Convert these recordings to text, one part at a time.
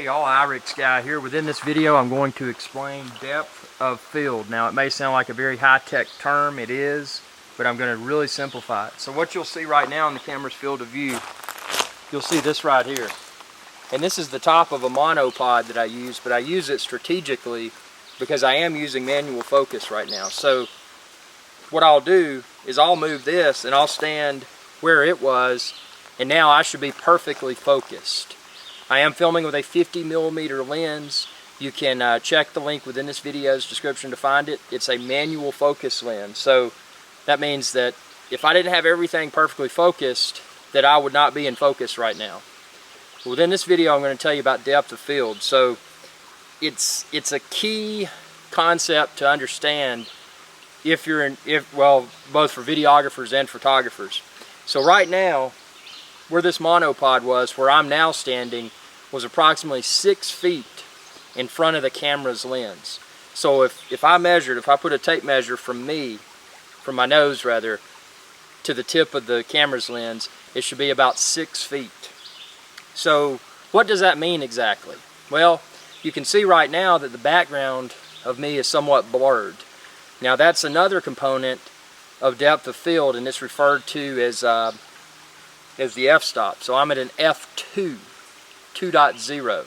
Hey y'all, IRIX Guy here. Within this video I'm going to explain depth of field. Now it may sound like a very high-tech term, it is, but I'm going to really simplify it. So what you'll see right now in the camera's field of view, you'll see this right here. And this is the top of a monopod that I use, but I use it strategically because I am using manual focus right now. So what I'll do is I'll move this and I'll stand where it was, and now I should be perfectly focused. I am filming with a 50mm lens. You can check the link within this video's description to find it. It's a manual focus lens. So that means that if I didn't have everything perfectly focused, that I would not be in focus right now. Within this video I'm going to tell you about depth of field. So it's a key concept to understand if you're both for videographers and photographers. So right now, where this monopod was, where I'm now standing, was approximately 6 feet in front of the camera's lens. So if I put a tape measure from my nose rather, to the tip of the camera's lens, it should be about 6 feet. So what does that mean exactly? Well, you can see right now that the background of me is somewhat blurred. Now that's another component of depth of field, and it's referred to as the f-stop. So I'm at an f2, 2.0.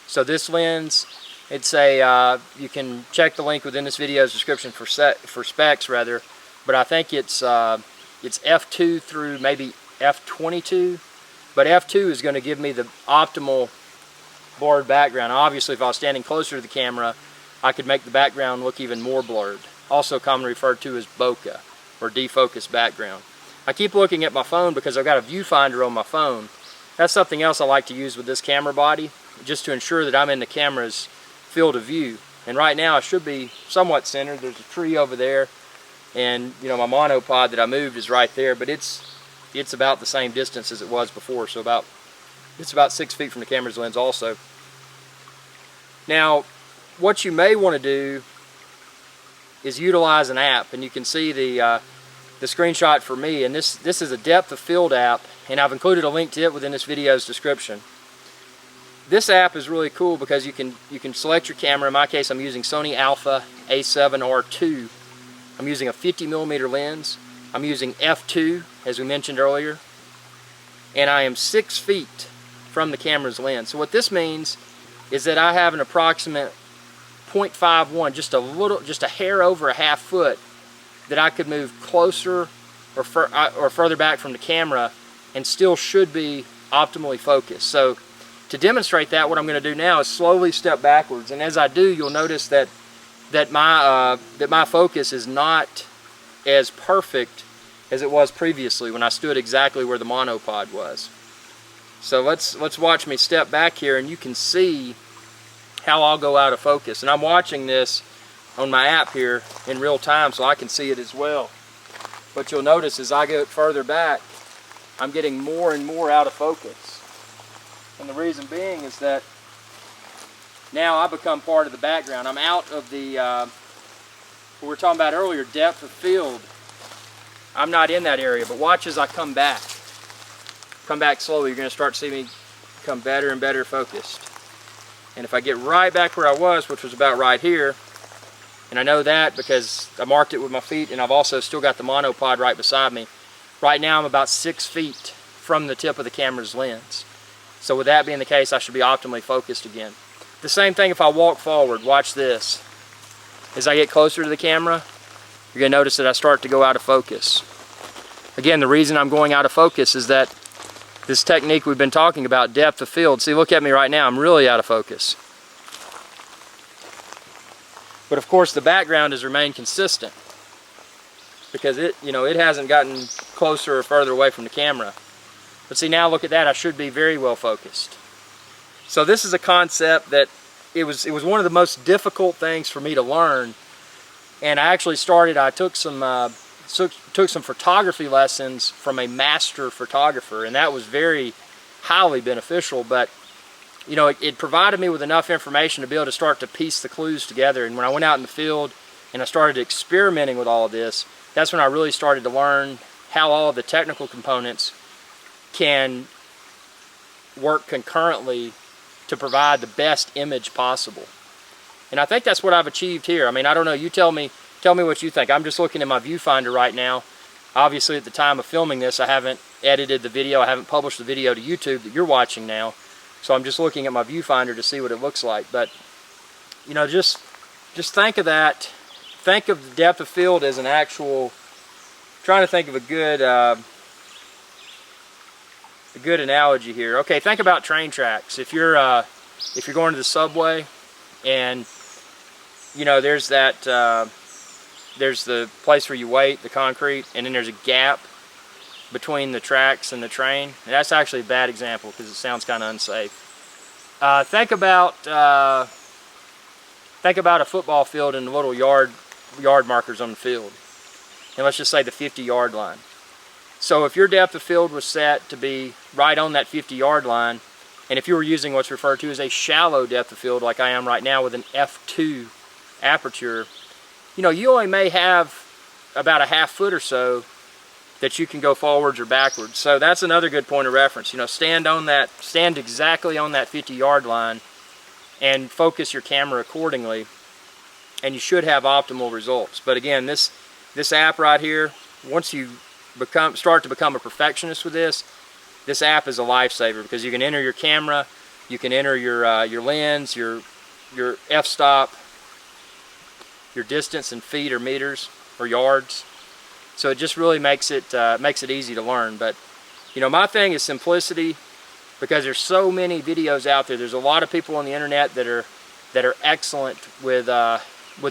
So this lens, it's a, you can check the link within this video's description for specs rather, but I think it's f2 through maybe f22, but f2 is going to give me the optimal blurred background. Obviously if I was standing closer to the camera, I could make the background look even more blurred, also commonly referred to as bokeh, or defocused background. I keep looking at my phone because I've got a viewfinder on my phone. That's something else I like to use with this camera body, just to ensure that I'm in the camera's field of view. And right now I should be somewhat centered. There's a tree over there, and you know, my monopod that I moved is right there, but it's about the same distance as it was before, so it's about 6 feet from the camera's lens also. Now, what you may want to do is utilize an app, and you can see the screenshot for me, and this is a depth of field app, and I've included a link to it within this video's description. This app is really cool because you can select your camera. In my case, I'm using Sony Alpha A7R II. I'm using a 50mm lens. I'm using f2, as we mentioned earlier, and I am 6 feet from the camera's lens. So what this means is that I have an approximate 0.51, just a hair over a half foot, that I could move closer or further back from the camera and still should be optimally focused. So to demonstrate that, what I'm going to do now is slowly step backwards, and as I do, you'll notice that my focus is not as perfect as it was previously when I stood exactly where the monopod was. So let's watch me step back here, and you can see how I'll go out of focus. And I'm watching this on my app here in real time, so I can see it as well. But you'll notice as I go further back, I'm getting more and more out of focus. And the reason being is that now I become part of the background. I'm out of the, what we were talking about earlier, depth of field. I'm not in that area, but watch as I come back. Come back slowly, you're going to start to see me become better and better focused. And if I get right back where I was, which was about right here, and I know that because I marked it with my feet, and I've also still got the monopod right beside me. Right now I'm about 6 feet from the tip of the camera's lens. So with that being the case, I should be optimally focused again. The same thing if I walk forward. Watch this. As I get closer to the camera, you're going to notice that I start to go out of focus. Again, the reason I'm going out of focus is that this technique we've been talking about, depth of field. See, look at me right now, I'm really out of focus. But of course the background has remained consistent because it hasn't gotten closer or further away from the camera. But see, now look at that, I should be very well focused. So this is a concept that it was one of the most difficult things for me to learn. And I actually took some photography lessons from a master photographer, and that was very highly beneficial. But you know, it provided me with enough information to be able to start to piece the clues together. And when I went out in the field and I started experimenting with all of this, that's when I really started to learn how all of the technical components can work concurrently to provide the best image possible. And I think that's what I've achieved here. I mean, I don't know, you tell me what you think. I'm just looking at my viewfinder right now. Obviously at the time of filming this, I haven't edited the video, I haven't published the video to YouTube that you're watching now. So I'm just looking at my viewfinder to see what it looks like. But, you know, just think of that. Think of the depth of field as an actual, trying to think of a good analogy here. Okay, think about train tracks. If you're going to the subway, and you know there's the place where you wait, the concrete, and then there's a gap between the tracks and the train. And that's actually a bad example because it sounds kind of unsafe. Think about a football field and the little yard markers on the field, and let's just say the 50-yard line. So if your depth of field was set to be right on that 50-yard line, and if you were using what's referred to as a shallow depth of field like I am right now with an f2 aperture, you know, you only may have about a half foot or so that you can go forwards or backwards. So that's another good point of reference. You know, stand exactly on that 50-yard line and focus your camera accordingly, and you should have optimal results. But again, this app right here, once you start to become a perfectionist with this app is a lifesaver, because you can enter your camera, you can enter your lens, your f-stop, your distance in feet or meters or yards. So it just really makes it easy to learn. But you know, my thing is simplicity, because there's so many videos out there. There's a lot of people on the internet that are excellent with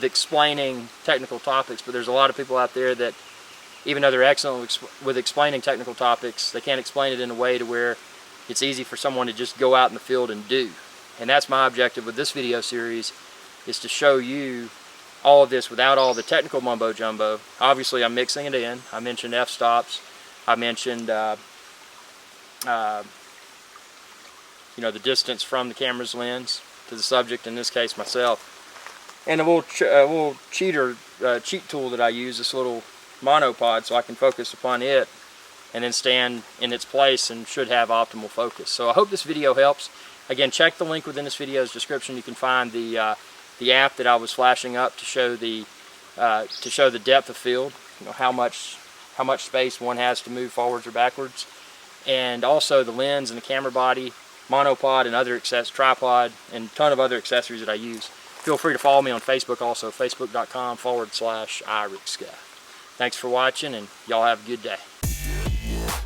explaining technical topics, but there's a lot of people out there that, even though they're excellent with explaining technical topics, they can't explain it in a way to where it's easy for someone to just go out in the field and do. And that's my objective with this video series, is to show you all of this without all the technical mumbo jumbo. Obviously I'm mixing it in. I mentioned f-stops. I mentioned you know, the distance from the camera's lens to the subject, in this case myself. And a little cheat tool that I use, this little monopod, so I can focus upon it and then stand in its place and should have optimal focus. So I hope this video helps. Again, check the link within this video's description. You can find the app that I was flashing up to show the depth of field, you know, how much space one has to move forwards or backwards, and also the lens and the camera body, monopod and other tripod, and a ton of other accessories that I use. Feel free to follow me on Facebook also, facebook.com/iRickSky. Thanks for watching, and y'all have a good day.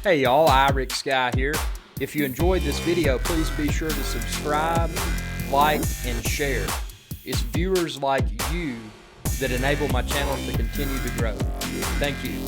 Hey y'all, iRickSky here. If you enjoyed this video, please be sure to subscribe, like, and share. It's viewers like you that enable my channel to continue to grow. Thank you.